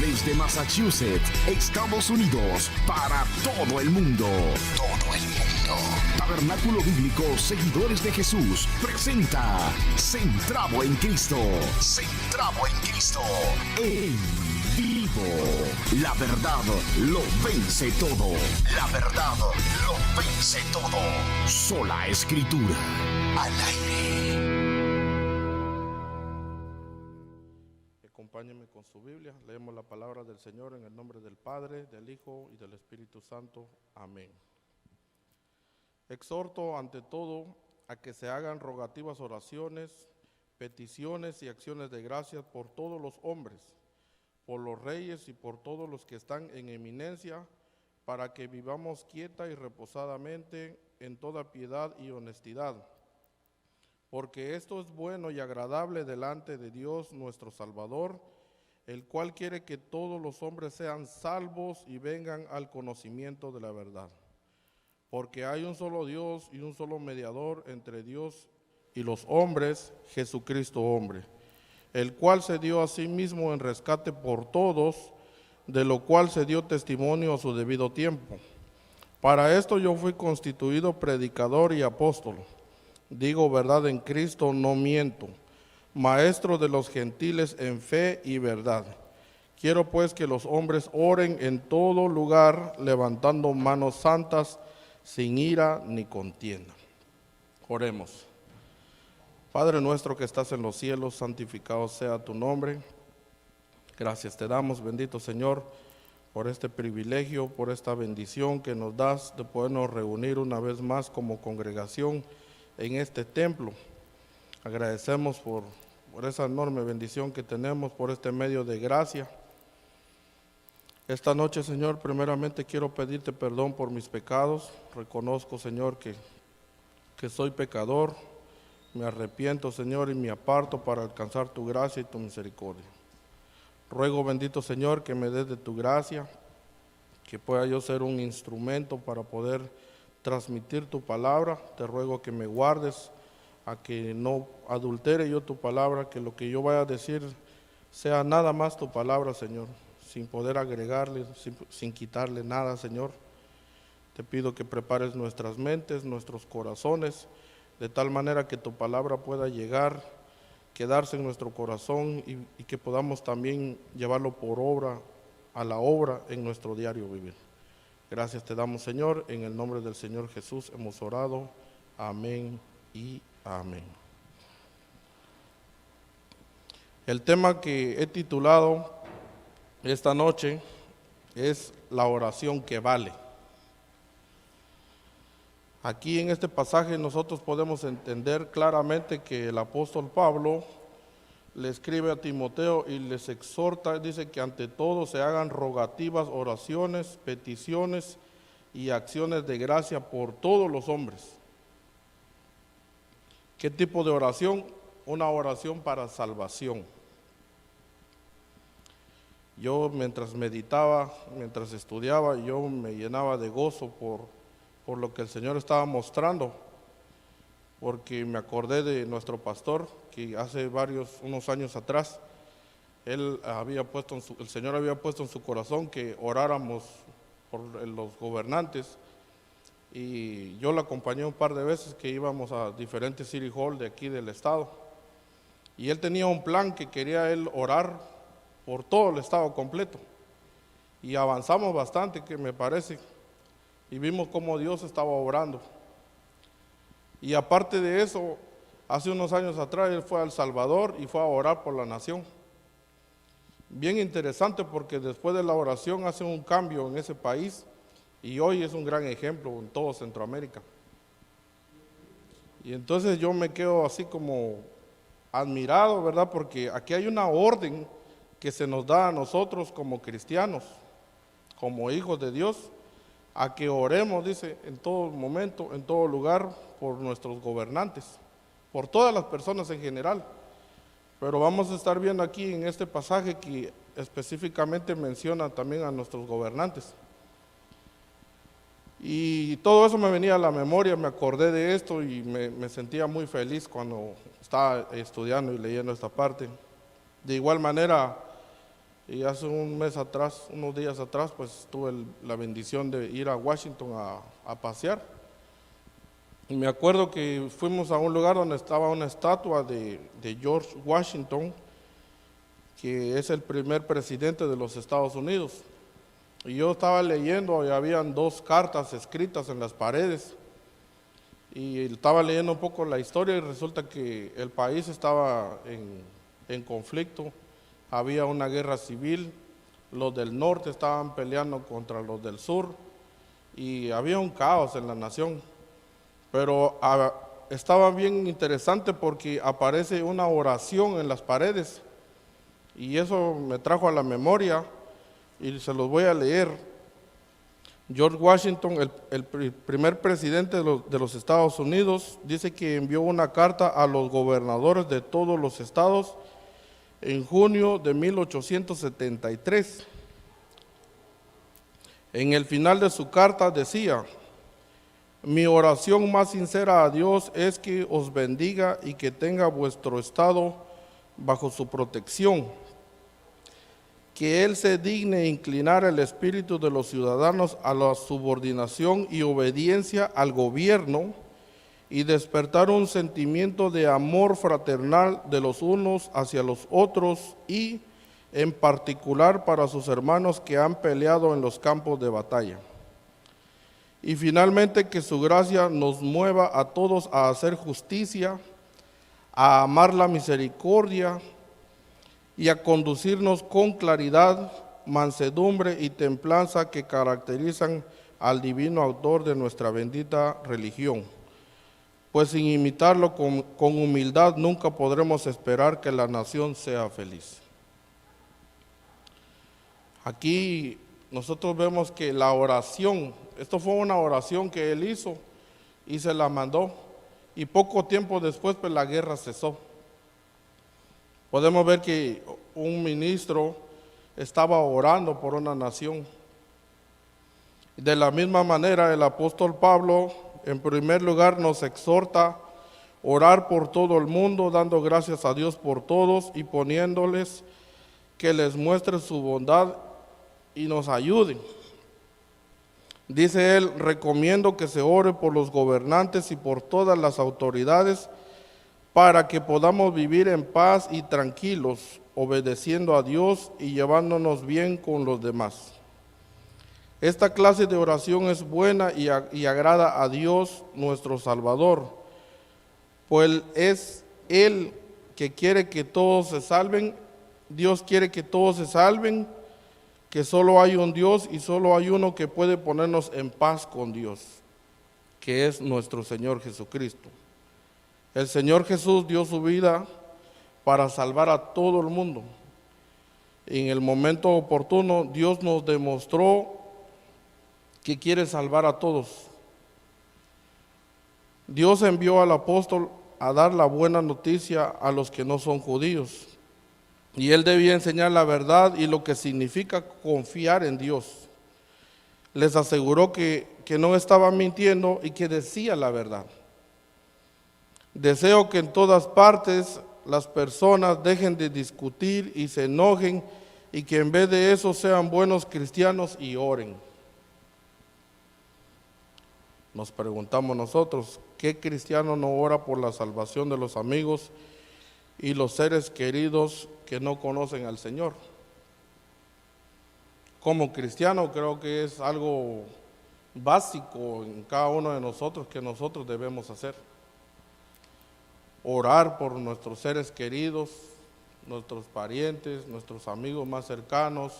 Desde Massachusetts, Estados Unidos, para todo el mundo. Todo el mundo. Tabernáculo Bíblico Seguidores de Jesús presenta Centrado en Cristo. Centrado en Cristo. En vivo. La verdad lo vence todo. La verdad lo vence todo. Sola Escritura. Al aire. Acompáñenme con su Biblia, leemos la palabra del Señor en el nombre del Padre, del Hijo y del Espíritu Santo. Amén. Exhorto ante todo a que se hagan rogativas oraciones, peticiones y acciones de gracias por todos los hombres, por los reyes y por todos los que están en eminencia, para que vivamos quieta y reposadamente en toda piedad y honestidad. Porque esto es bueno y agradable delante de Dios nuestro Salvador, el cual quiere que todos los hombres sean salvos y vengan al conocimiento de la verdad. Porque hay un solo Dios y un solo mediador entre Dios y los hombres, Jesucristo hombre, el cual se dio a sí mismo en rescate por todos, de lo cual se dio testimonio a su debido tiempo. Para esto yo fui constituido predicador y apóstol. Digo verdad en Cristo, no miento, maestro de los gentiles en fe y verdad. Quiero pues que los hombres oren en todo lugar, levantando manos santas, sin ira ni contienda. Oremos. Padre nuestro que estás en los cielos, santificado sea tu nombre. Gracias te damos, bendito Señor, por este privilegio, por esta bendición que nos das de podernos reunir una vez más como congregación en este templo. Agradecemos por esa enorme bendición que tenemos, por este medio de gracia. Esta noche, Señor, primeramente quiero pedirte perdón por mis pecados. Reconozco, Señor, que soy pecador. Me arrepiento, Señor, y me aparto para alcanzar tu gracia y tu misericordia. Ruego, bendito Señor, que me des de tu gracia, que pueda yo ser un instrumento para poder transmitir tu palabra. Te ruego que me guardes a que no adultere yo tu palabra, que lo que yo vaya a decir sea nada más tu palabra, Señor, sin poder agregarle, sin quitarle nada, Señor. Te pido que prepares nuestras mentes, nuestros corazones, de tal manera que tu palabra pueda llegar, quedarse en nuestro corazón y que podamos también llevarlo por obra, a la obra en nuestro diario vivir. Gracias te damos, Señor, en el nombre del Señor Jesús hemos orado. Amén y amén. El tema que he titulado esta noche es la oración que vale. Aquí en este pasaje nosotros podemos entender claramente que el apóstol Pablo le escribe a Timoteo y les exhorta, dice que ante todo se hagan rogativas, oraciones, peticiones y acciones de gracia por todos los hombres. ¿Qué tipo de oración? Una oración para salvación. Yo mientras meditaba, mientras estudiaba, yo me llenaba de gozo por lo que el Señor estaba mostrando, porque me acordé de nuestro pastor, que hace unos años atrás, el Señor había puesto en su corazón que oráramos por los gobernantes, y yo lo acompañé un par de veces que íbamos a diferentes city hall de aquí del estado, y él tenía un plan que quería él orar por todo el estado completo, y avanzamos bastante, que me parece, y vimos cómo Dios estaba obrando. Y aparte de eso, hace unos años atrás él fue a El Salvador y fue a orar por la nación. Bien interesante, porque después de la oración hace un cambio en ese país y hoy es un gran ejemplo en todo Centroamérica. Y entonces yo me quedo así como admirado, ¿verdad? Porque aquí hay una orden que se nos da a nosotros como cristianos, como hijos de Dios, a que oremos, dice, en todo momento, en todo lugar, por nuestros gobernantes, por todas las personas en general. Pero vamos a estar viendo aquí en este pasaje que específicamente menciona también a nuestros gobernantes. Y todo eso me venía a la memoria, me acordé de esto y me sentía muy feliz cuando estaba estudiando y leyendo esta parte. De igual manera, Y hace un mes atrás, unos días atrás, pues tuve la bendición de ir a Washington a pasear. Y me acuerdo que fuimos a un lugar donde estaba una estatua de George Washington, que es el primer presidente de los Estados Unidos. Y yo estaba leyendo y habían 2 cartas escritas en las paredes. Y estaba leyendo un poco la historia y resulta que el país estaba en conflicto. Había una guerra civil, los del norte estaban peleando contra los del sur y había un caos en la nación. Pero estaba bien interesante porque aparece una oración en las paredes y eso me trajo a la memoria y se los voy a leer. George Washington, el primer presidente de los Estados Unidos, dice que envió una carta a los gobernadores de todos los estados en junio de 1873. En el final de su carta decía: mi oración más sincera a Dios es que os bendiga y que tenga vuestro estado bajo su protección, que Él se digne inclinar el espíritu de los ciudadanos a la subordinación y obediencia al gobierno y despertar un sentimiento de amor fraternal de los unos hacia los otros y, en particular, para sus hermanos que han peleado en los campos de batalla. Y finalmente, que su gracia nos mueva a todos a hacer justicia, a amar la misericordia y a conducirnos con claridad, mansedumbre y templanza que caracterizan al divino autor de nuestra bendita religión. Pues sin imitarlo con humildad nunca podremos esperar que la nación sea feliz. Aquí nosotros vemos que la oración, esto fue una oración que él hizo y se la mandó, y poco tiempo después pues la guerra cesó. Podemos ver que un ministro estaba orando por una nación. De la misma manera, el apóstol Pablo, en primer lugar, nos exhorta a orar por todo el mundo, dando gracias a Dios por todos y poniéndoles que les muestre su bondad y nos ayuden. Dice él: recomiendo que se ore por los gobernantes y por todas las autoridades para que podamos vivir en paz y tranquilos, obedeciendo a Dios y llevándonos bien con los demás. Esta clase de oración es buena y agrada a Dios nuestro Salvador, pues es Él que quiere que todos se salven. Dios quiere que todos se salven, que solo hay un Dios y solo hay uno que puede ponernos en paz con Dios, que es nuestro Señor Jesucristo. El Señor Jesús dio su vida para salvar a todo el mundo. En el momento oportuno, Dios nos demostró que quiere salvar a todos. Dios envió al apóstol a dar la buena noticia a los que no son judíos. Y él debía enseñar la verdad y lo que significa confiar en Dios. Les aseguró que no estaba mintiendo y que decía la verdad. Deseo que en todas partes las personas dejen de discutir y se enojen y que en vez de eso sean buenos cristianos y oren. Nos preguntamos nosotros, ¿qué cristiano no ora por la salvación de los amigos y los seres queridos que no conocen al Señor? Como cristiano creo que es algo básico en cada uno de nosotros que nosotros debemos hacer. Orar por nuestros seres queridos, nuestros parientes, nuestros amigos más cercanos,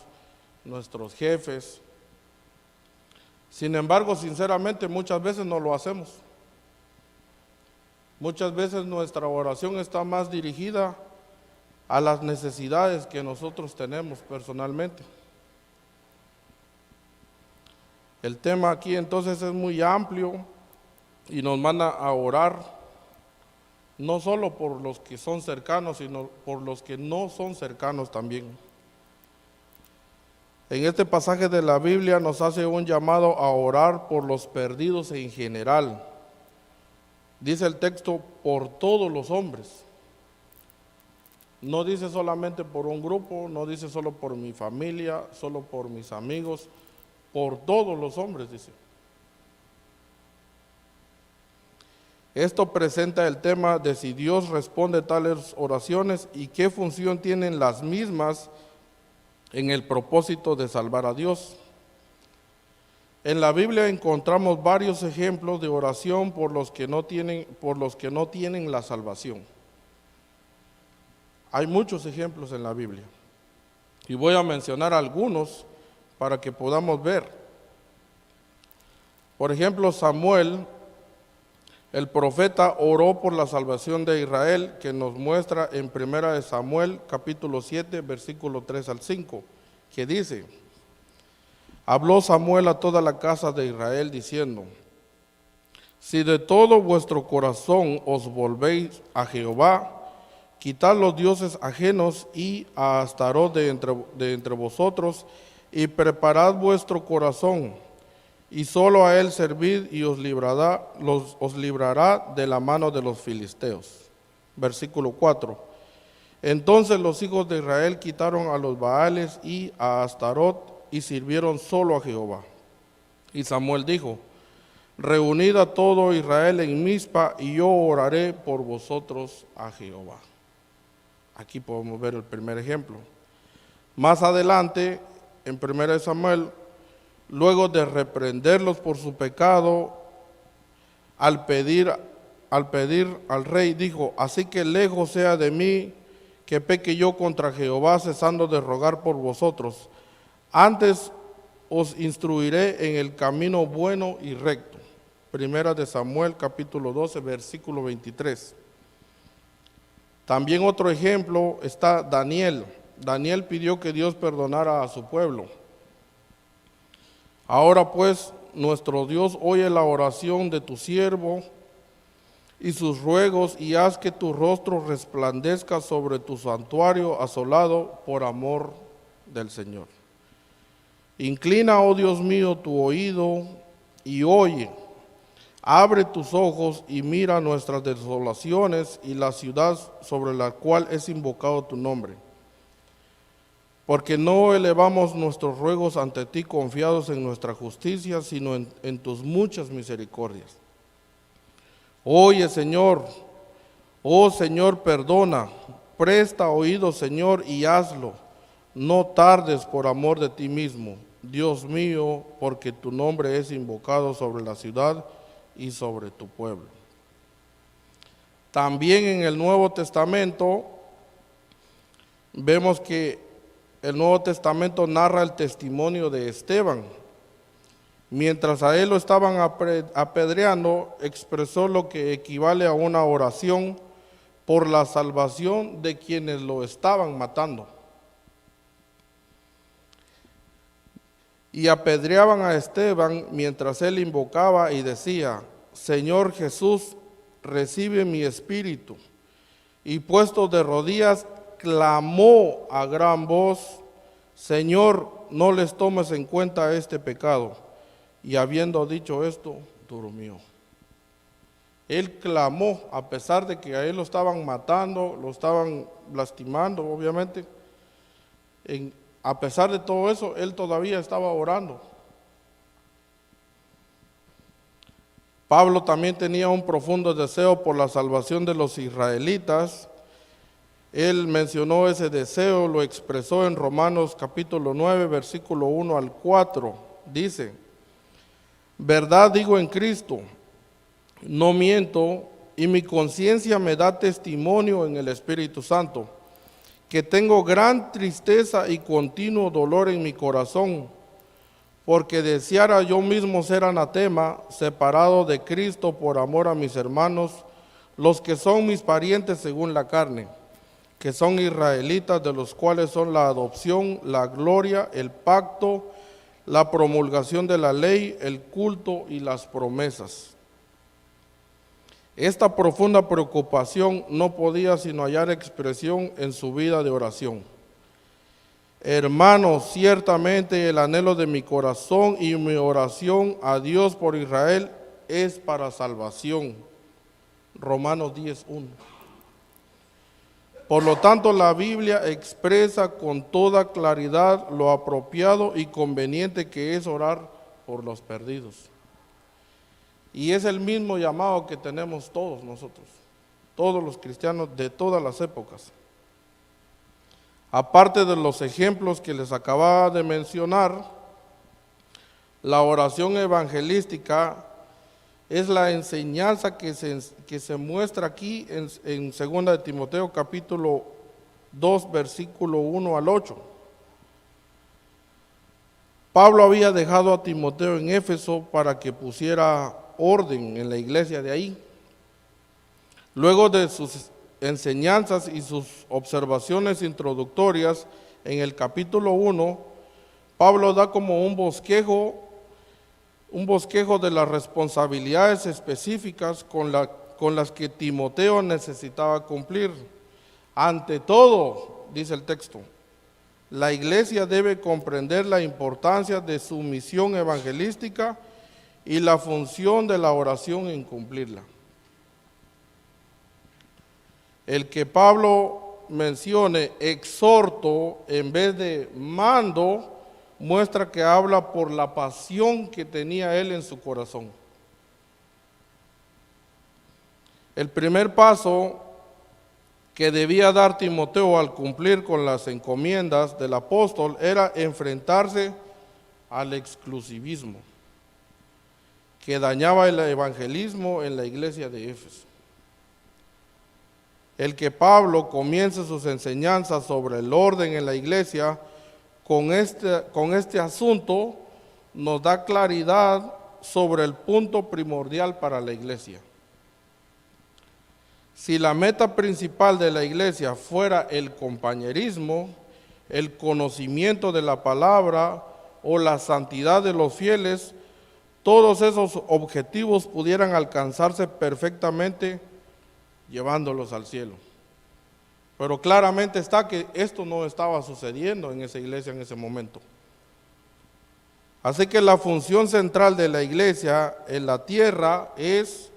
nuestros jefes. Sin embargo, sinceramente, muchas veces no lo hacemos. Muchas veces nuestra oración está más dirigida a las necesidades que nosotros tenemos personalmente. El tema aquí entonces es muy amplio y nos manda a orar no solo por los que son cercanos, sino por los que no son cercanos también. En este pasaje de la Biblia nos hace un llamado a orar por los perdidos en general. Dice el texto, por todos los hombres. No dice solamente por un grupo, no dice solo por mi familia, solo por mis amigos, por todos los hombres, dice. Esto presenta el tema de si Dios responde tales oraciones y qué función tienen las mismas en el propósito de salvar a Dios. En la Biblia encontramos varios ejemplos de oración por los que no tienen la salvación. Hay muchos ejemplos en la Biblia y voy a mencionar algunos para que podamos ver. Por ejemplo, Samuel, el profeta, oró por la salvación de Israel, que nos muestra en 1 Samuel capítulo 7, versículo 3 al 5, que dice: habló Samuel a toda la casa de Israel diciendo: si de todo vuestro corazón os volvéis a Jehová, quitad los dioses ajenos y a Astarot de entre vosotros, y preparad vuestro corazón, y solo a él servid, y os librará de la mano de los filisteos. Versículo 4. Entonces los hijos de Israel quitaron a los Baales y a Astarot, y sirvieron solo a Jehová. Y Samuel dijo: reunid a todo Israel en Mizpa, y yo oraré por vosotros a Jehová. Aquí podemos ver el primer ejemplo. Más adelante, en 1 Samuel, luego de reprenderlos por su pecado, al pedir al rey, dijo: así que lejos sea de mí que peque yo contra Jehová, cesando de rogar por vosotros. Antes os instruiré en el camino bueno y recto. 1 Samuel capítulo 12, versículo 23. También otro ejemplo está Daniel. Daniel pidió que Dios perdonara a su pueblo. Ahora pues, nuestro Dios, oye la oración de tu siervo y sus ruegos, y haz que tu rostro resplandezca sobre tu santuario asolado por amor del Señor. Inclina, oh Dios mío, tu oído y oye. Abre tus ojos y mira nuestras desolaciones y la ciudad sobre la cual es invocado tu nombre. Porque no elevamos nuestros ruegos ante ti confiados en nuestra justicia, sino en tus muchas misericordias. Oye, Señor, oh Señor, perdona, presta oído, Señor, y hazlo. No tardes por amor de ti mismo, Dios mío, porque tu nombre es invocado sobre la ciudad y sobre tu pueblo. También en el Nuevo Testamento vemos que el Nuevo Testamento narra el testimonio de Esteban. Mientras a él lo estaban apedreando, expresó lo que equivale a una oración por la salvación de quienes lo estaban matando. Y apedreaban a Esteban mientras él invocaba y decía: Señor Jesús, recibe mi espíritu. Y puesto de rodillas, clamó a gran voz: Señor, no les tomes en cuenta este pecado. Y habiendo dicho esto, durmió. Él clamó, a pesar de que a él lo estaban matando, lo estaban lastimando, obviamente. A pesar de todo eso, él todavía estaba orando. Pablo también tenía un profundo deseo por la salvación de los israelitas. Él mencionó ese deseo, lo expresó en Romanos capítulo 9, versículo 1 al 4. Dice: verdad digo en Cristo, no miento, y mi conciencia me da testimonio en el Espíritu Santo, que tengo gran tristeza y continuo dolor en mi corazón, porque deseara yo mismo ser anatema, separado de Cristo por amor a mis hermanos, los que son mis parientes según la carne, que son israelitas, de los cuales son la adopción, la gloria, el pacto, la promulgación de la ley, el culto y las promesas. Esta profunda preocupación no podía sino hallar expresión en su vida de oración. Hermanos, ciertamente el anhelo de mi corazón y mi oración a Dios por Israel es para salvación. Romanos 10:1. Por lo tanto, la Biblia expresa con toda claridad lo apropiado y conveniente que es orar por los perdidos. Y es el mismo llamado que tenemos todos nosotros, todos los cristianos de todas las épocas. Aparte de los ejemplos que les acababa de mencionar, la oración evangelística es la enseñanza que se muestra aquí en 2 de Timoteo capítulo 2, versículo 1 al 8. Pablo había dejado a Timoteo en Éfeso para que pusiera orden en la iglesia de ahí. Luego de sus enseñanzas y sus observaciones introductorias en el capítulo 1, Pablo da como un bosquejo de las responsabilidades específicas con las que Timoteo necesitaba cumplir. Ante todo, dice el texto, la iglesia debe comprender la importancia de su misión evangelística y la función de la oración en cumplirla. El que Pablo mencione exhorto en vez de mando muestra que habla por la pasión que tenía él en su corazón. El primer paso que debía dar Timoteo al cumplir con las encomiendas del apóstol era enfrentarse al exclusivismo que dañaba el evangelismo en la iglesia de Éfeso. El que Pablo comience sus enseñanzas sobre el orden en la iglesia con este asunto nos da claridad sobre el punto primordial para la iglesia. Si la meta principal de la iglesia fuera el compañerismo, el conocimiento de la palabra o la santidad de los fieles, todos esos objetivos pudieran alcanzarse perfectamente llevándolos al cielo. Pero claramente está que esto no estaba sucediendo en esa iglesia en ese momento. Así que la función central de la iglesia en la tierra es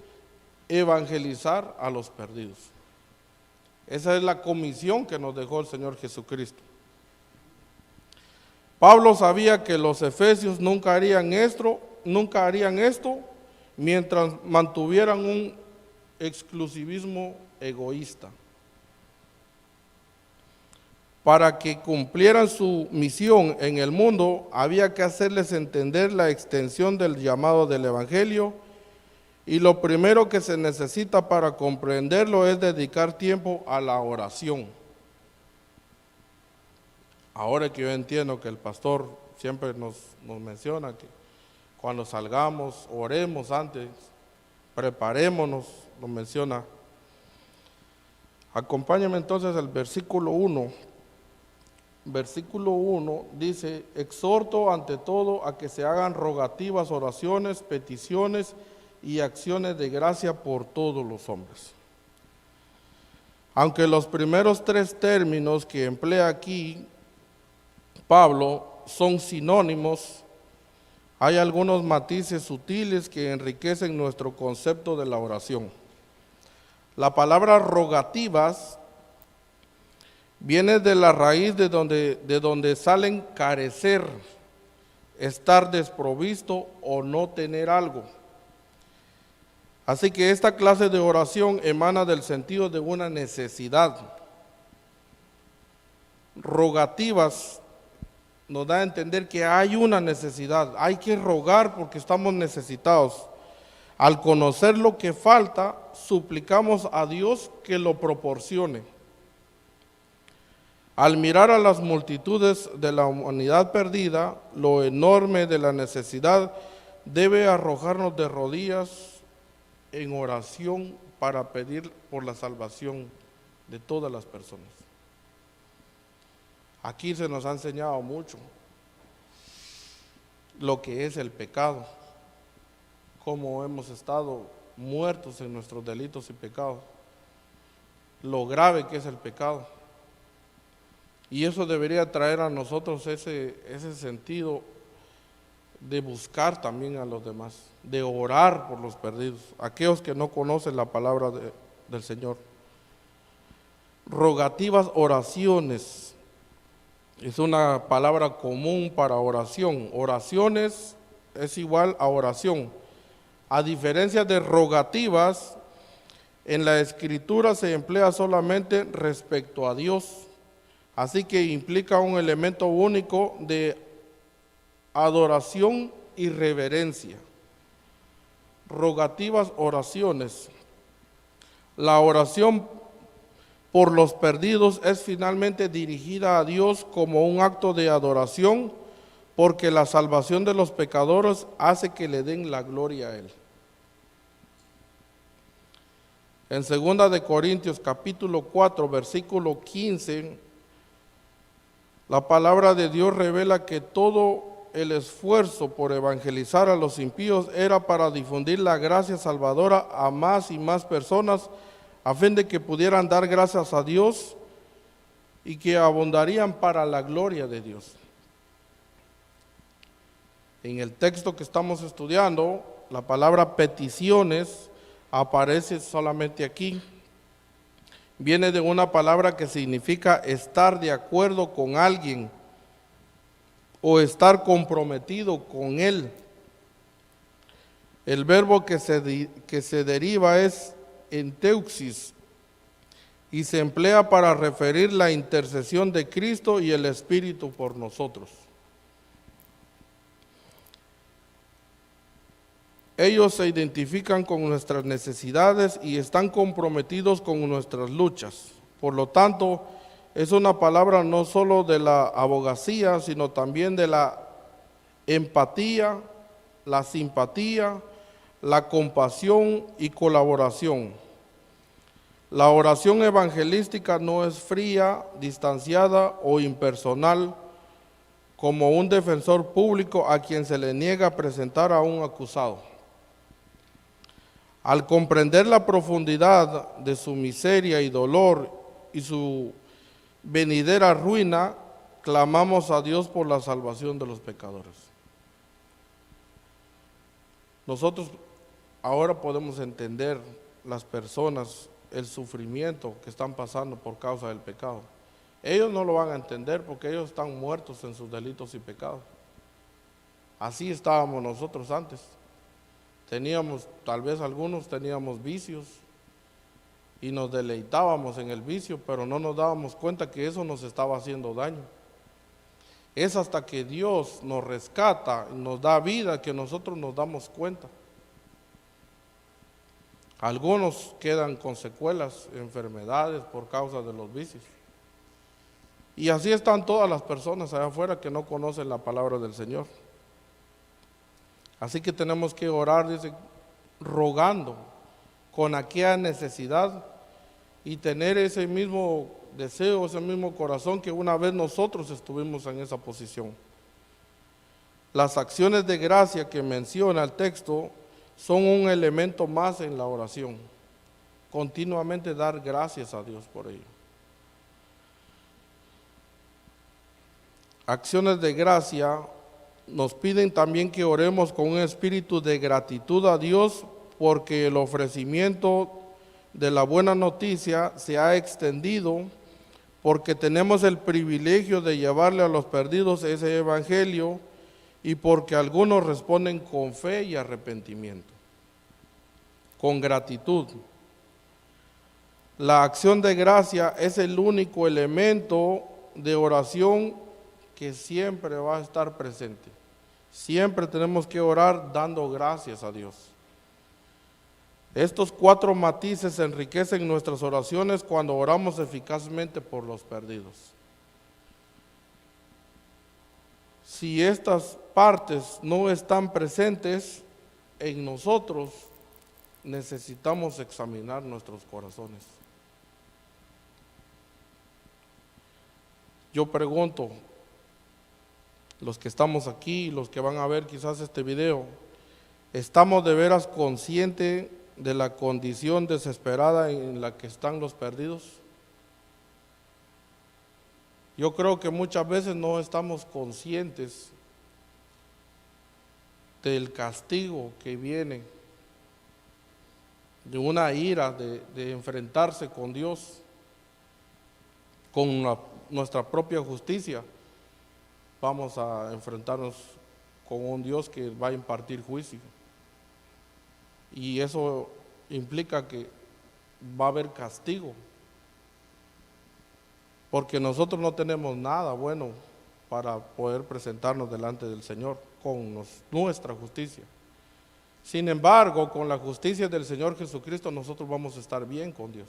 evangelizar a los perdidos. Esa es la comisión que nos dejó el Señor Jesucristo. Pablo sabía que los efesios nunca harían esto mientras mantuvieran un exclusivismo egoísta. Para que cumplieran su misión en el mundo, había que hacerles entender la extensión del llamado del Evangelio, y lo primero que se necesita para comprenderlo es dedicar tiempo a la oración. Ahora que yo entiendo que el pastor siempre nos menciona que cuando salgamos, oremos antes, preparémonos, lo menciona. Acompáñame entonces al versículo 1. Versículo 1 dice: exhorto ante todo a que se hagan rogativas, oraciones, peticiones y acciones de gracia por todos los hombres. Aunque los primeros tres términos que emplea aquí Pablo son sinónimos, hay algunos matices sutiles que enriquecen nuestro concepto de la oración. La palabra rogativas viene de la raíz de donde salen carecer, estar desprovisto o no tener algo. Así que esta clase de oración emana del sentido de una necesidad. Rogativas nos da a entender que hay una necesidad, hay que rogar porque estamos necesitados. Al conocer lo que falta, suplicamos a Dios que lo proporcione. Al mirar a las multitudes de la humanidad perdida, lo enorme de la necesidad debe arrojarnos de rodillas en oración para pedir por la salvación de todas las personas. Aquí se nos ha enseñado mucho lo que es el pecado, cómo hemos estado muertos en nuestros delitos y pecados, lo grave que es el pecado. Y eso debería traer a nosotros ese sentido de buscar también a los demás, de orar por los perdidos, aquellos que no conocen la palabra del Señor. rogativas, oraciones. Es una palabra común para oración. Oraciones es igual a oración. A diferencia de rogativas, en la Escritura se emplea solamente respecto a Dios. Así que implica un elemento único de adoración y reverencia. Rogativas, oraciones. La oración por los perdidos es finalmente dirigida a Dios como un acto de adoración, porque la salvación de los pecadores hace que le den la gloria a Él. En 2 de Corintios capítulo 4, versículo 15, la palabra de Dios revela que todo el esfuerzo por evangelizar a los impíos era para difundir la gracia salvadora a más y más personas, a fin de que pudieran dar gracias a Dios y que abundarían para la gloria de Dios. En el texto que estamos estudiando, la palabra peticiones aparece solamente aquí. Viene de una palabra que significa estar de acuerdo con alguien o estar comprometido con él. El verbo que se deriva es enteuxis y se emplea para referir la intercesión de Cristo y el Espíritu por nosotros. Ellos se identifican con nuestras necesidades y están comprometidos con nuestras luchas. Por lo tanto, es una palabra no solo de la abogacía, sino también de la empatía, la simpatía, la compasión y colaboración. La oración evangelística no es fría, distanciada o impersonal, como un defensor público a quien se le niega presentar a un acusado. Al comprender la profundidad de su miseria y dolor y su venidera ruina, clamamos a Dios por la salvación de los pecadores. Nosotros ahora podemos entender las personas, el sufrimiento que están pasando por causa del pecado. Ellos no lo van a entender porque ellos están muertos en sus delitos y pecados. Así estábamos nosotros antes. Teníamos, tal vez algunos teníamos vicios y nos deleitábamos en el vicio, pero no nos dábamos cuenta que eso nos estaba haciendo daño. Es hasta que Dios nos rescata, nos da vida, que nosotros nos damos cuenta. Algunos quedan con secuelas, enfermedades por causa de los vicios. Y así están todas las personas allá afuera que no conocen la palabra del Señor. Así que tenemos que orar, dice, rogando con aquella necesidad y tener ese mismo deseo, ese mismo corazón que una vez nosotros estuvimos en esa posición. Las acciones de gracia que menciona el texto son un elemento más en la oración. Continuamente dar gracias a Dios por ello. Acciones de gracia nos piden también que oremos con un espíritu de gratitud a Dios porque el ofrecimiento de la buena noticia se ha extendido, porque tenemos el privilegio de llevarle a los perdidos ese evangelio y porque algunos responden con fe y arrepentimiento, con gratitud. La acción de gracia es el único elemento de oración que siempre va a estar presente. Siempre tenemos que orar dando gracias a Dios. Estos 4 matices enriquecen nuestras oraciones cuando oramos eficazmente por los perdidos. Si estas partes no están presentes en nosotros, necesitamos examinar nuestros corazones. Yo pregunto, los que estamos aquí, los que van a ver quizás este video, ¿estamos de veras conscientes de la condición desesperada en la que están los perdidos? Yo creo que muchas veces no estamos conscientes del castigo que viene, de una ira, de enfrentarse con Dios. con nuestra propia justicia, vamos a enfrentarnos con un Dios que va a impartir juicio. Y eso implica que va a haber castigo, porque nosotros no tenemos nada bueno para poder presentarnos delante del Señor con nuestra justicia. Sin embargo, con la justicia del Señor Jesucristo nosotros vamos a estar bien con Dios.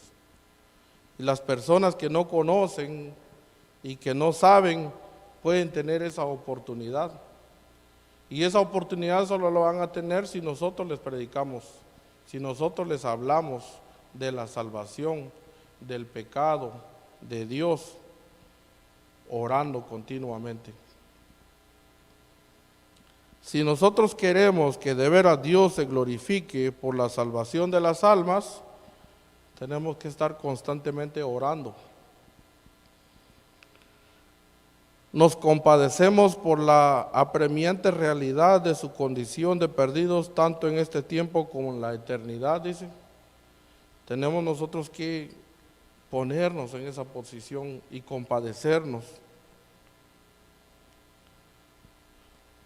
Y las personas que no conocen y que no saben pueden tener esa oportunidad. Y esa oportunidad solo lo van a tener si nosotros les predicamos, si nosotros les hablamos de la salvación, del pecado, de Dios, orando continuamente. Si nosotros queremos que de veras Dios se glorifique por la salvación de las almas, tenemos que estar constantemente orando. Nos compadecemos por la apremiante realidad de su condición de perdidos, tanto en este tiempo como en la eternidad, dice. Tenemos nosotros que ponernos en esa posición y compadecernos.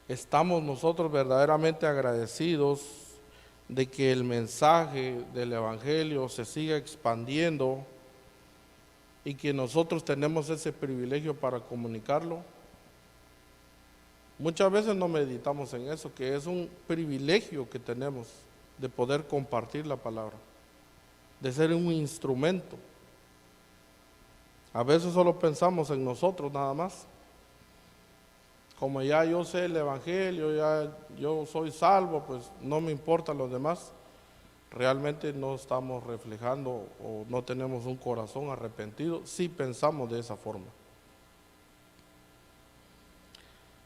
Estamos nosotros verdaderamente agradecidos de que el mensaje del Evangelio se siga expandiendo y que nosotros tenemos ese privilegio para comunicarlo. Muchas veces no meditamos en eso, que es un privilegio que tenemos de poder compartir la palabra, de ser un instrumento. A veces solo pensamos en nosotros nada más. Como ya yo sé el Evangelio, ya yo soy salvo, pues no me importan los demás. Realmente no estamos reflejando o no tenemos un corazón arrepentido si pensamos de esa forma.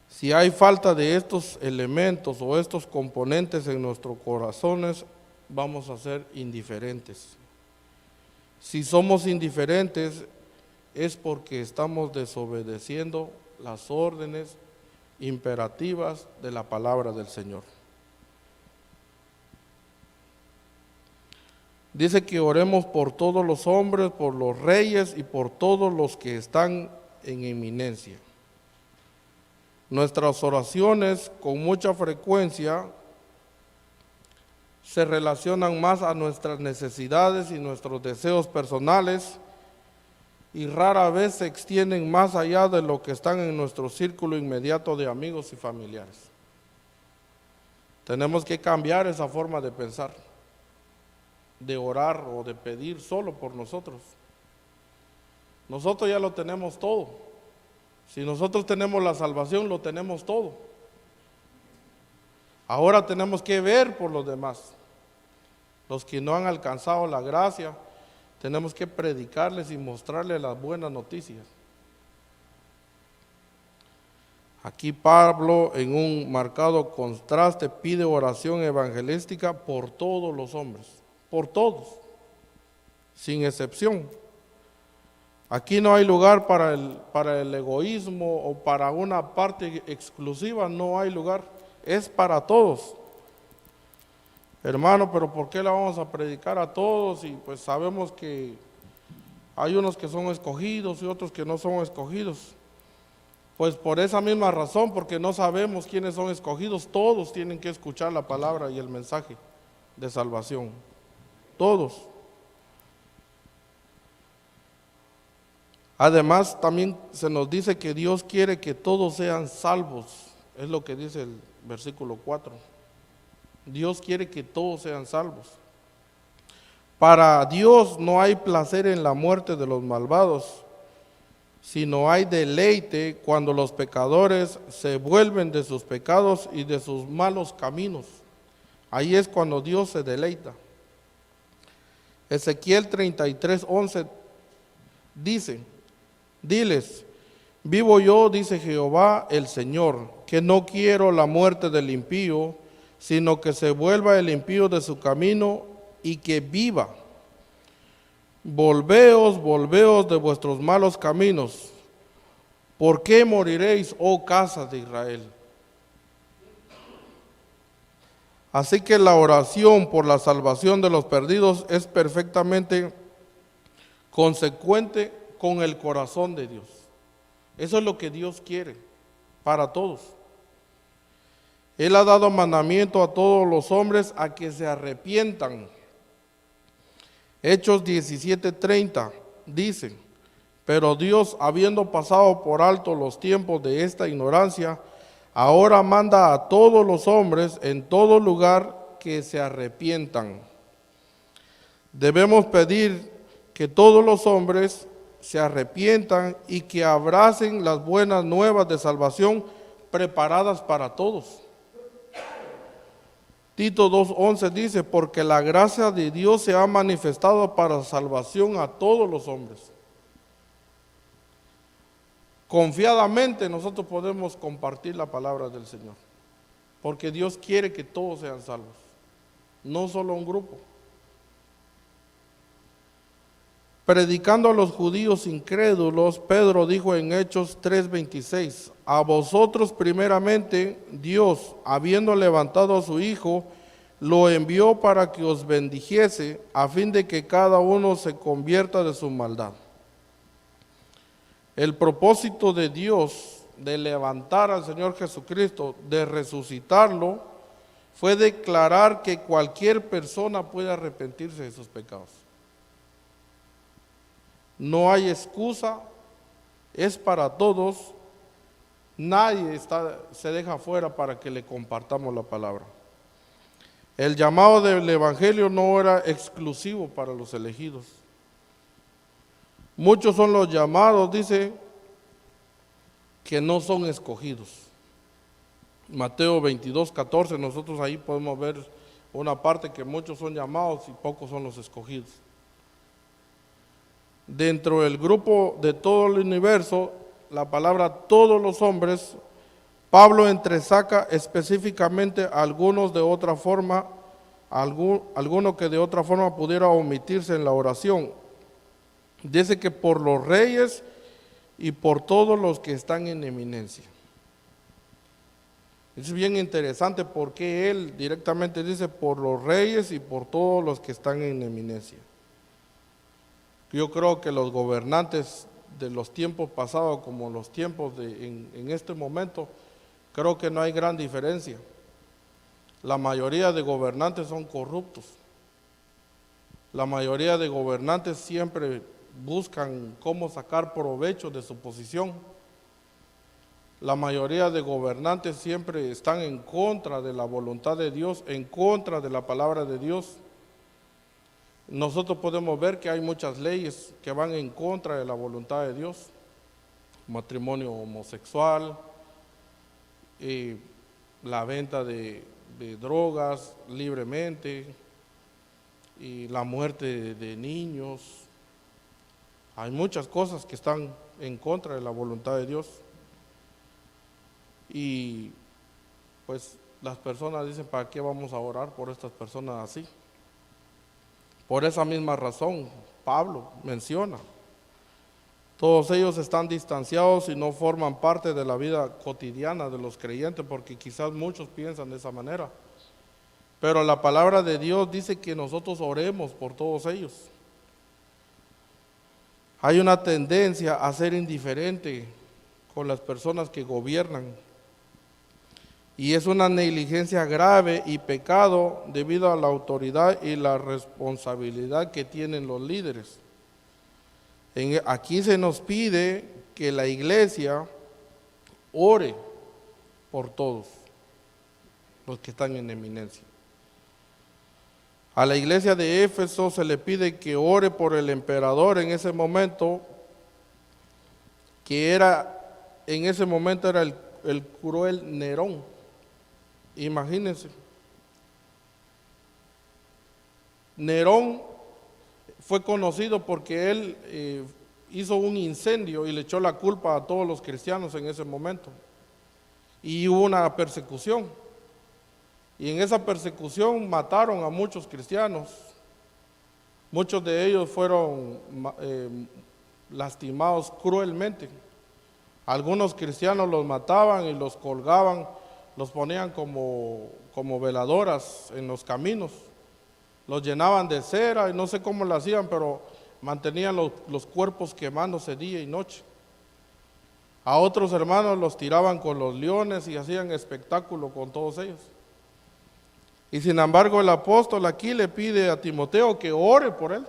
Si hay falta de estos elementos o estos componentes en nuestros corazones, vamos a ser indiferentes. Si somos indiferentes es porque estamos desobedeciendo las órdenes imperativas de la palabra del Señor. Dice que oremos por todos los hombres, por los reyes y por todos los que están en eminencia. Nuestras oraciones con mucha frecuencia se relacionan más a nuestras necesidades y nuestros deseos personales y rara vez se extienden más allá de lo que están en nuestro círculo inmediato de amigos y familiares. Tenemos que cambiar esa forma de pensar, de orar o de pedir solo por nosotros. Nosotros ya lo tenemos todo. Si nosotros tenemos la salvación, lo tenemos todo. Ahora tenemos que ver por los demás. Los que no han alcanzado la gracia, tenemos que predicarles y mostrarles las buenas noticias. Aquí Pablo, en un marcado contraste, pide oración evangelística por todos los hombres, por todos, sin excepción. Aquí no hay lugar para el egoísmo o para una parte exclusiva, no hay lugar, es para todos. Hermano, pero ¿por qué la vamos a predicar a todos? Y pues sabemos que hay unos que son escogidos y otros que no son escogidos. Pues por esa misma razón, porque no sabemos quiénes son escogidos, todos tienen que escuchar la palabra y el mensaje de salvación. Todos. Además, también se nos dice que Dios quiere que todos sean salvos. Es lo que dice el versículo 4. Dios quiere que todos sean salvos. Para Dios no hay placer en la muerte de los malvados, sino hay deleite cuando los pecadores se vuelven de sus pecados y de sus malos caminos. Ahí es cuando Dios se deleita. Ezequiel 33:11 dice: diles, vivo yo, dice Jehová el Señor, que no quiero la muerte del impío, sino que se vuelva el impío de su camino y que viva. Volveos, volveos de vuestros malos caminos. ¿Por qué moriréis, oh casa de Israel? Así que la oración por la salvación de los perdidos es perfectamente consecuente con el corazón de Dios. Eso es lo que Dios quiere para todos. Él ha dado mandamiento a todos los hombres a que se arrepientan. Hechos 17:30 dice: pero Dios, habiendo pasado por alto los tiempos de esta ignorancia, ahora manda a todos los hombres en todo lugar que se arrepientan. Debemos pedir que todos los hombres se arrepientan y que abracen las buenas nuevas de salvación preparadas para todos. Tito 2:11 dice: porque la gracia de Dios se ha manifestado para salvación a todos los hombres. Confiadamente nosotros podemos compartir la palabra del Señor, porque Dios quiere que todos sean salvos, no solo un grupo. Predicando a los judíos incrédulos, Pedro dijo en Hechos 3:26: a vosotros primeramente Dios, habiendo levantado a su Hijo, lo envió para que os bendijese, a fin de que cada uno se convierta de su maldad. El propósito de Dios de levantar al Señor Jesucristo, de resucitarlo, fue declarar que cualquier persona puede arrepentirse de sus pecados. No hay excusa, es para todos, nadie se deja fuera para que le compartamos la palabra. El llamado del Evangelio no era exclusivo para los elegidos. Muchos son los llamados, dice, que no son escogidos. Mateo 22:14, nosotros ahí podemos ver una parte que muchos son llamados y pocos son los escogidos. Dentro del grupo de todo el universo, la palabra todos los hombres, Pablo entresaca específicamente algunos de otra forma, alguno que de otra forma pudiera omitirse en la oración. Dice que por los reyes y por todos los que están en eminencia. Es bien interesante porque él directamente dice por los reyes y por todos los que están en eminencia. Yo creo que los gobernantes de los tiempos pasados como los tiempos en este momento, creo que no hay gran diferencia. La mayoría de gobernantes son corruptos. La mayoría de gobernantes siempre buscan cómo sacar provecho de su posición. La mayoría de gobernantes siempre están en contra de la voluntad de Dios, en contra de la palabra de Dios. Nosotros podemos ver que hay muchas leyes que van en contra de la voluntad de Dios. Matrimonio homosexual, la venta de drogas libremente, y la muerte de niños. Hay muchas cosas que están en contra de la voluntad de Dios. Y pues las personas dicen, ¿para qué vamos a orar por estas personas así? Por esa misma razón, Pablo menciona, todos ellos están distanciados y no forman parte de la vida cotidiana de los creyentes, porque quizás muchos piensan de esa manera. Pero la palabra de Dios dice que nosotros oremos por todos ellos. Hay una tendencia a ser indiferente con las personas que gobiernan. Y es una negligencia grave y pecado debido a la autoridad y la responsabilidad que tienen los líderes. Aquí se nos pide que la iglesia ore por todos los que están en eminencia. A la iglesia de Éfeso se le pide que ore por el emperador en ese momento, que en ese momento era el cruel Nerón. Imagínense. Nerón fue conocido porque él hizo un incendio y le echó la culpa a todos los cristianos en ese momento. Y hubo una persecución. Y en esa persecución mataron a muchos cristianos. Muchos de ellos fueron lastimados cruelmente. Algunos cristianos los mataban y los colgaban, los ponían como veladoras en los caminos. Los llenaban de cera y no sé cómo lo hacían, pero mantenían los cuerpos quemándose día y noche. A otros hermanos los tiraban con los leones y hacían espectáculo con todos ellos. Y sin embargo el apóstol aquí le pide a Timoteo que ore por él.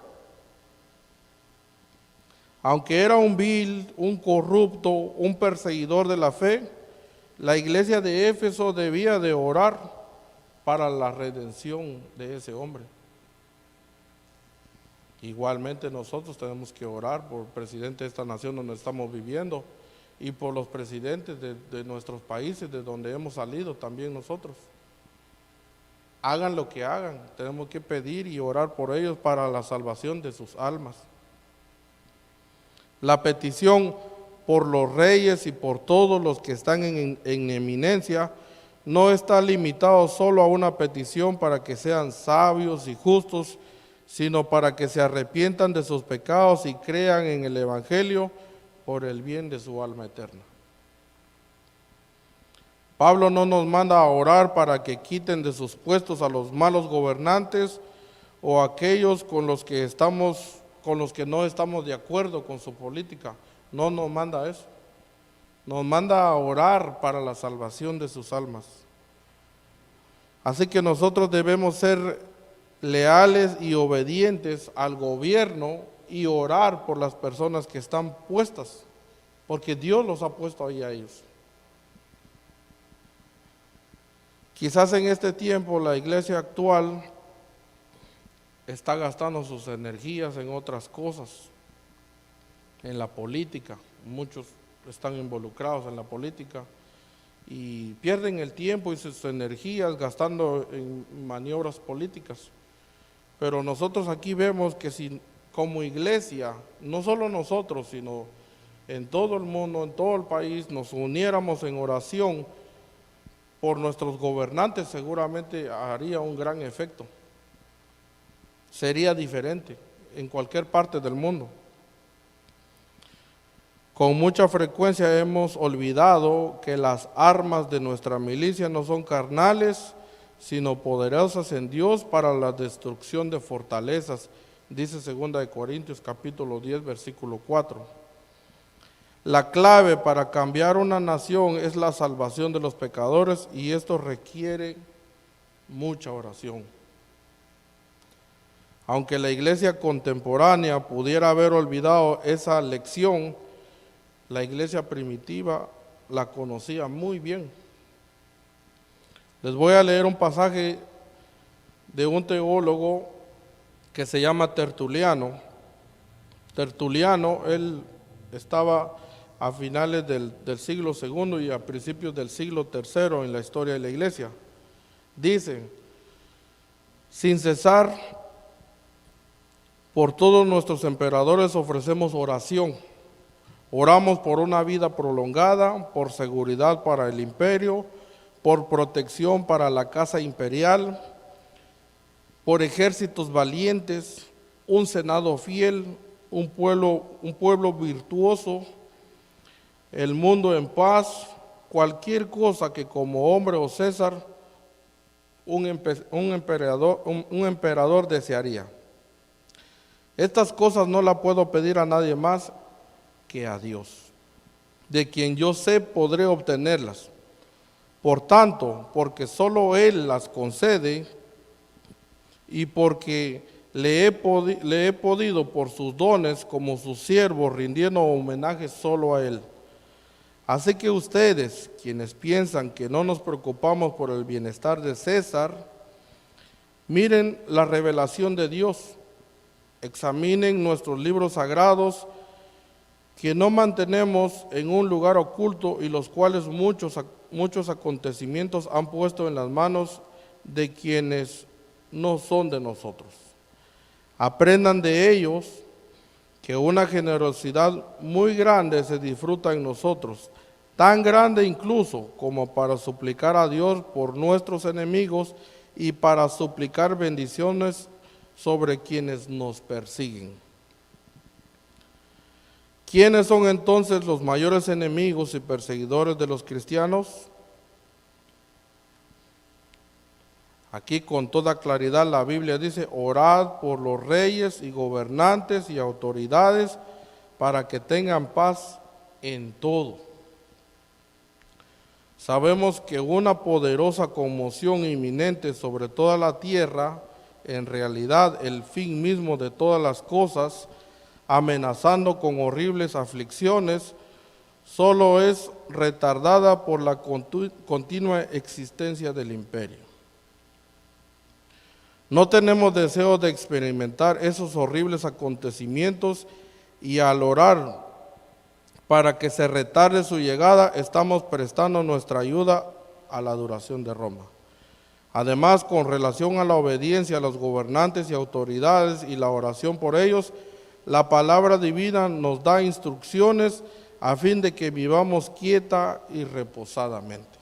Aunque era un vil, un corrupto, un perseguidor de la fe, la iglesia de Éfeso debía de orar para la redención de ese hombre. Igualmente nosotros tenemos que orar por el presidente de esta nación donde estamos viviendo y por los presidentes de nuestros países de donde hemos salido también nosotros. Hagan lo que hagan, tenemos que pedir y orar por ellos para la salvación de sus almas. La petición por los reyes y por todos los que están en eminencia no está limitado solo a una petición para que sean sabios y justos, sino para que se arrepientan de sus pecados y crean en el Evangelio por el bien de su alma eterna. Pablo no nos manda a orar para que quiten de sus puestos a los malos gobernantes o aquellos con los que no estamos de acuerdo con su política. No nos manda eso. Nos manda a orar para la salvación de sus almas. Así que nosotros debemos ser leales y obedientes al gobierno y orar por las personas que están puestas, porque Dios los ha puesto ahí a ellos. Quizás en este tiempo la iglesia actual está gastando sus energías en otras cosas, en la política. Muchos están involucrados en la política y pierden el tiempo y sus energías gastando en maniobras políticas. Pero nosotros aquí vemos que si como iglesia, no solo nosotros, sino en todo el mundo, en todo el país, nos uniéramos en oración por nuestros gobernantes, seguramente haría un gran efecto. Sería diferente en cualquier parte del mundo. Con mucha frecuencia hemos olvidado que las armas de nuestra milicia no son carnales, sino poderosas en Dios para la destrucción de fortalezas, dice 2 Corintios capítulo 10, versículo 4. La clave para cambiar una nación es la salvación de los pecadores y esto requiere mucha oración. Aunque la iglesia contemporánea pudiera haber olvidado esa lección, la iglesia primitiva la conocía muy bien. Les voy a leer un pasaje de un teólogo que se llama Tertuliano. Tertuliano, él estaba a finales del siglo II y a principios del siglo III en la historia de la iglesia. Dice: sin cesar, por todos nuestros emperadores ofrecemos oración. Oramos por una vida prolongada, por seguridad para el imperio, por protección para la casa imperial, por ejércitos valientes, un senado fiel, un pueblo virtuoso, el mundo en paz, cualquier cosa que como hombre o César un emperador desearía. Estas cosas no las puedo pedir a nadie más que a Dios, de quien yo sé podré obtenerlas. Por tanto, porque solo Él las concede y porque le he podido por sus dones como su siervo, rindiendo homenaje solo a Él. Así que ustedes, quienes piensan que no nos preocupamos por el bienestar de César, miren la revelación de Dios, examinen nuestros libros sagrados que no mantenemos en un lugar oculto y los cuales muchos acontecimientos han puesto en las manos de quienes no son de nosotros. Aprendan de ellos que una generosidad muy grande se disfruta en nosotros, tan grande incluso como para suplicar a Dios por nuestros enemigos y para suplicar bendiciones sobre quienes nos persiguen. ¿Quiénes son entonces los mayores enemigos y perseguidores de los cristianos? Aquí con toda claridad la Biblia dice, orad por los reyes y gobernantes y autoridades para que tengan paz en todo. Sabemos que una poderosa conmoción inminente sobre toda la tierra, en realidad el fin mismo de todas las cosas, amenazando con horribles aflicciones, solo es retardada por la continua existencia del imperio. No tenemos deseo de experimentar esos horribles acontecimientos y al orar para que se retarde su llegada, estamos prestando nuestra ayuda a la duración de Roma. Además, con relación a la obediencia a los gobernantes y autoridades y la oración por ellos, la palabra divina nos da instrucciones a fin de que vivamos quieta y reposadamente.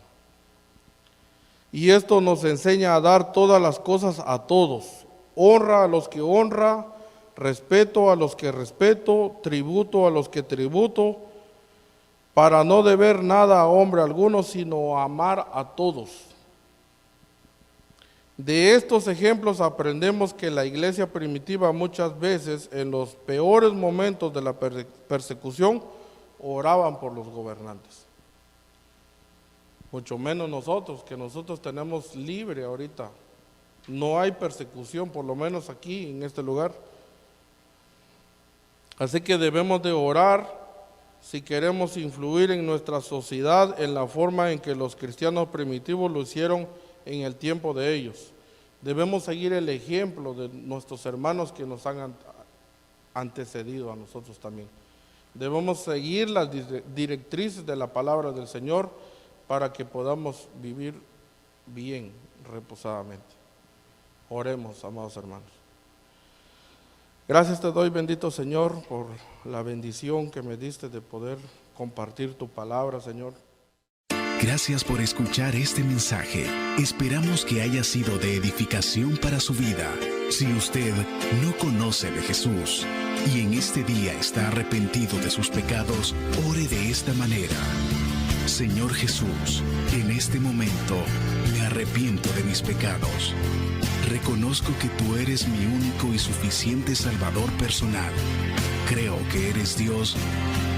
Y esto nos enseña a dar todas las cosas a todos, honra a los que honra, respeto a los que respeto, tributo a los que tributo, para no deber nada a hombre alguno, sino amar a todos. De estos ejemplos aprendemos que la iglesia primitiva muchas veces, en los peores momentos de la persecución, oraban por los gobernantes. Mucho menos nosotros, que nosotros tenemos libre ahorita. No hay persecución, por lo menos aquí, en este lugar. Así que debemos de orar si queremos influir en nuestra sociedad en la forma en que los cristianos primitivos lo hicieron en el tiempo de ellos. Debemos seguir el ejemplo de nuestros hermanos que nos han antecedido a nosotros también. Debemos seguir las directrices de la palabra del Señor para que podamos vivir bien, reposadamente. Oremos, amados hermanos. Gracias te doy, bendito Señor, por la bendición que me diste de poder compartir tu palabra, Señor. Gracias por escuchar este mensaje. Esperamos que haya sido de edificación para su vida. Si usted no conoce de Jesús y en este día está arrepentido de sus pecados, ore de esta manera. Señor Jesús, en este momento me arrepiento de mis pecados. Reconozco que tú eres mi único y suficiente Salvador personal. Creo que eres Dios,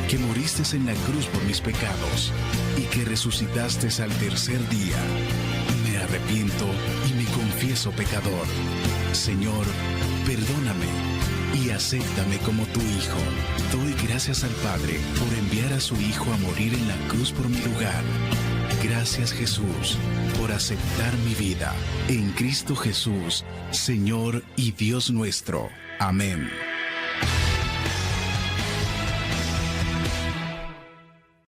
que moriste en la cruz por mis pecados y que resucitaste al tercer día. Me arrepiento y me confieso pecador. Señor, perdóname y acéptame como tu Hijo. Doy gracias al Padre por enviar a su Hijo a morir en la cruz por mi lugar. Gracias, Jesús, por aceptar mi vida. En Cristo Jesús, Señor y Dios nuestro. Amén.